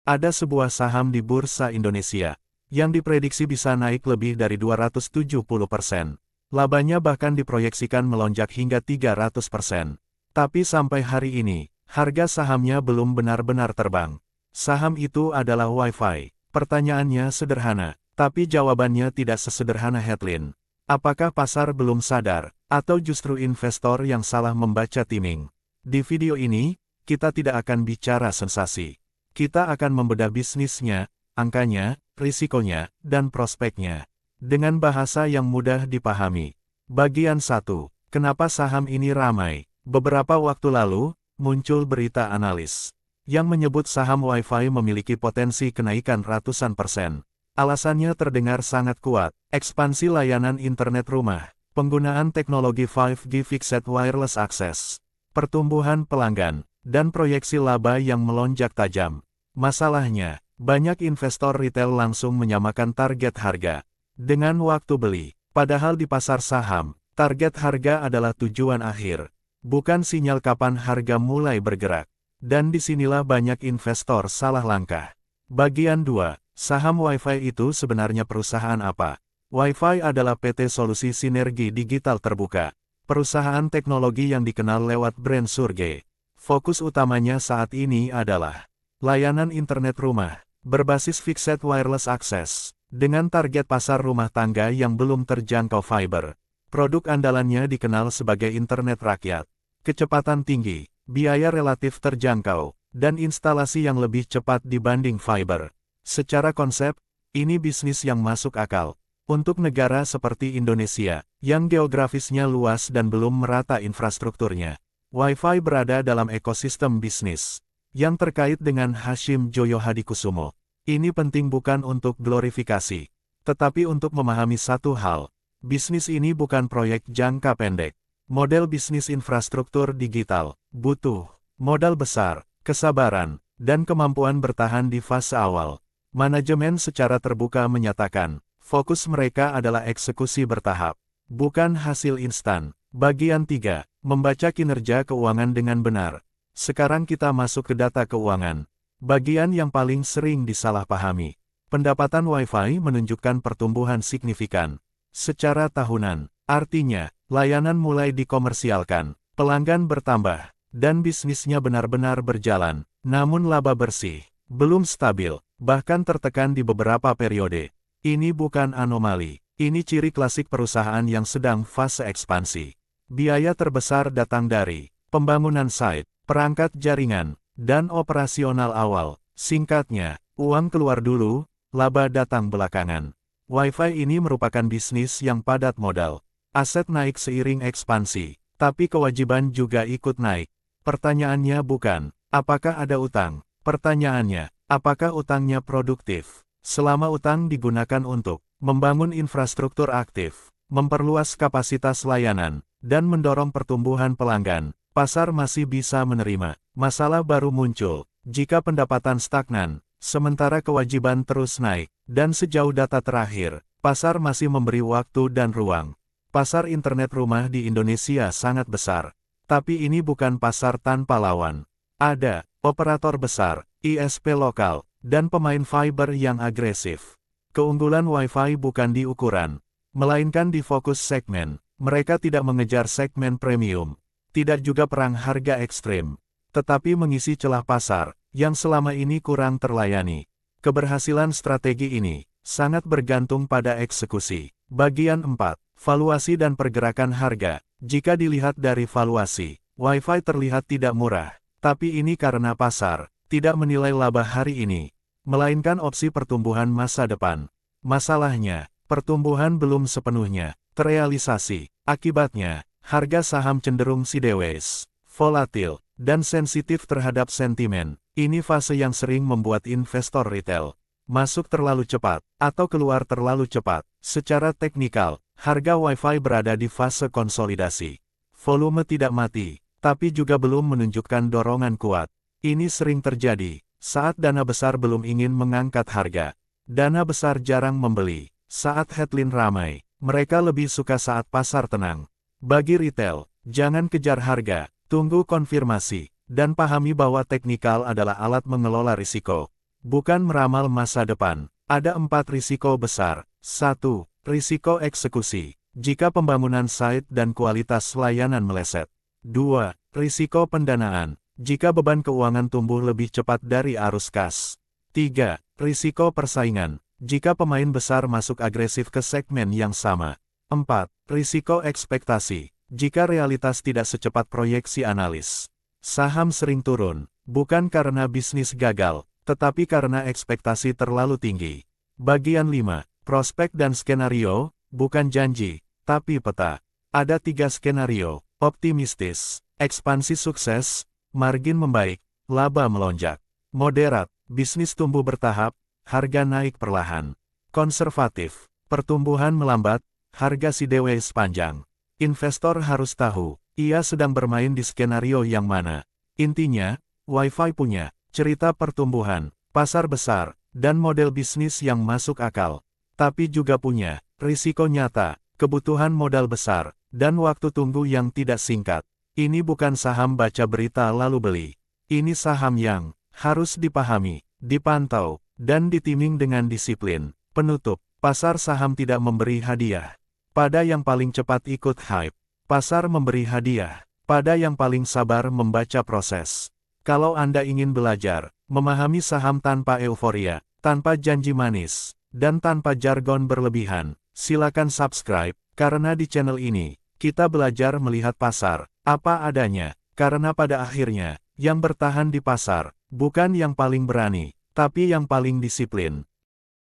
Ada sebuah saham di Bursa Indonesia yang diprediksi bisa naik lebih dari 270%. Labanya bahkan diproyeksikan melonjak hingga 300%. Tapi sampai hari ini, harga sahamnya belum benar-benar terbang. Saham itu adalah Wi-Fi. Pertanyaannya sederhana, tapi jawabannya tidak sesederhana headline. Apakah pasar belum sadar, atau justru investor yang salah membaca timing? Di video ini, kita tidak akan bicara sensasi. Kita akan membedah bisnisnya, angkanya, risikonya, dan prospeknya. Dengan bahasa yang mudah dipahami. Bagian 1. Kenapa saham ini ramai? Beberapa waktu lalu, muncul berita analis yang menyebut saham Wi-Fi memiliki potensi kenaikan ratusan persen. Alasannya terdengar sangat kuat, ekspansi layanan internet rumah, penggunaan teknologi 5G Fixed Wireless Access, pertumbuhan pelanggan, dan proyeksi laba yang melonjak tajam. Masalahnya, banyak investor retail langsung menyamakan target harga dengan waktu beli, padahal di pasar saham, target harga adalah tujuan akhir, bukan sinyal kapan harga mulai bergerak. Dan disinilah banyak investor salah langkah. Bagian 2, saham Wi-Fi itu sebenarnya perusahaan apa? Wi-Fi adalah PT Solusi Sinergi Digital Terbuka, perusahaan teknologi yang dikenal lewat brand Surge. Fokus utamanya saat ini adalah layanan internet rumah, berbasis Fixed Wireless Access, dengan target pasar rumah tangga yang belum terjangkau fiber. Produk andalannya dikenal sebagai internet rakyat, kecepatan tinggi, biaya relatif terjangkau, dan instalasi yang lebih cepat dibanding fiber. Secara konsep, ini bisnis yang masuk akal untuk negara seperti Indonesia, yang geografisnya luas dan belum merata infrastrukturnya. Wi-Fi berada dalam ekosistem bisnis yang terkait dengan Hashim Joyo Hadikusumo. Ini penting bukan untuk glorifikasi, tetapi untuk memahami satu hal. Bisnis ini bukan proyek jangka pendek. Model bisnis infrastruktur digital butuh modal besar, kesabaran, dan kemampuan bertahan di fase awal. Manajemen secara terbuka menyatakan, fokus mereka adalah eksekusi bertahap, bukan hasil instan. Bagian 3, membaca kinerja keuangan dengan benar. Sekarang kita masuk ke data keuangan. Bagian yang paling sering disalahpahami. Pendapatan Wi-Fi menunjukkan pertumbuhan signifikan secara tahunan. Artinya, layanan mulai dikomersialkan, pelanggan bertambah, dan bisnisnya benar-benar berjalan. Namun laba bersih belum stabil, bahkan tertekan di beberapa periode. Ini bukan anomali. Ini ciri klasik perusahaan yang sedang fase ekspansi. Biaya terbesar datang dari pembangunan site, perangkat jaringan, dan operasional awal. Singkatnya, uang keluar dulu, laba datang belakangan. Wi-Fi ini merupakan bisnis yang padat modal. Aset naik seiring ekspansi, tapi kewajiban juga ikut naik. Pertanyaannya bukan, apakah ada utang? Pertanyaannya, apakah utangnya produktif? Selama utang digunakan untuk membangun infrastruktur aktif, memperluas kapasitas layanan, dan mendorong pertumbuhan pelanggan, pasar masih bisa menerima. Masalah baru muncul jika pendapatan stagnan, sementara kewajiban terus naik, dan sejauh data terakhir, pasar masih memberi waktu dan ruang. Pasar internet rumah di Indonesia sangat besar, tapi ini bukan pasar tanpa lawan. Ada operator besar, ISP lokal, dan pemain fiber yang agresif. Keunggulan Wi-Fi bukan di ukuran, melainkan di fokus segmen. Mereka tidak mengejar segmen premium, tidak juga perang harga ekstrim, tetapi mengisi celah pasar yang selama ini kurang terlayani. Keberhasilan strategi ini sangat bergantung pada eksekusi. Bagian 4, valuasi dan pergerakan harga. Jika dilihat dari valuasi, Wi-Fi terlihat tidak murah, tapi ini karena pasar tidak menilai laba hari ini, melainkan opsi pertumbuhan masa depan. Masalahnya, pertumbuhan belum sepenuhnya terrealisasi. Akibatnya, harga saham cenderung sideways, volatil, dan sensitif terhadap sentimen. Ini fase yang sering membuat investor retail masuk terlalu cepat, atau keluar terlalu cepat. Secara teknikal, harga Wi-Fi berada di fase konsolidasi. Volume tidak mati, tapi juga belum menunjukkan dorongan kuat. Ini sering terjadi saat dana besar belum ingin mengangkat harga. Dana besar jarang membeli saat headline ramai. Mereka lebih suka saat pasar tenang. Bagi retail, jangan kejar harga, tunggu konfirmasi, dan pahami bahwa teknikal adalah alat mengelola risiko. bukan meramal masa depan. Ada 4 risiko besar. 1. Risiko eksekusi. Jika pembangunan site dan kualitas layanan meleset. 2. Risiko pendanaan. Jika beban keuangan tumbuh lebih cepat dari arus kas. 3. Risiko persaingan. Jika pemain besar masuk agresif ke segmen yang sama. 4. Risiko ekspektasi. Jika realitas tidak secepat proyeksi analis. Saham sering turun, bukan karena bisnis gagal, tetapi karena ekspektasi terlalu tinggi. Bagian 5. Prospek dan skenario, bukan janji, tapi peta. Ada 3 skenario: optimistis, ekspansi sukses, margin membaik, laba melonjak. Moderat, bisnis tumbuh bertahap, harga naik perlahan. Konservatif, pertumbuhan melambat, harga sideways panjang. Investor harus tahu, ia sedang bermain di skenario yang mana. Intinya, Wi-Fi punya cerita pertumbuhan, pasar besar, dan model bisnis yang masuk akal. Tapi juga punya risiko nyata, kebutuhan modal besar, dan waktu tunggu yang tidak singkat. Ini bukan saham baca berita lalu beli. Ini saham yang harus dipahami, dipantau, dan ditiming dengan disiplin. Penutup, pasar saham tidak memberi hadiah pada yang paling cepat ikut hype. Pasar memberi hadiah pada yang paling sabar membaca proses. Kalau Anda ingin belajar memahami saham tanpa euforia, tanpa janji manis, dan tanpa jargon berlebihan, silakan subscribe, karena di channel ini, kita belajar melihat pasar apa adanya, karena pada akhirnya, yang bertahan di pasar bukan yang paling berani, tapi yang paling disiplin.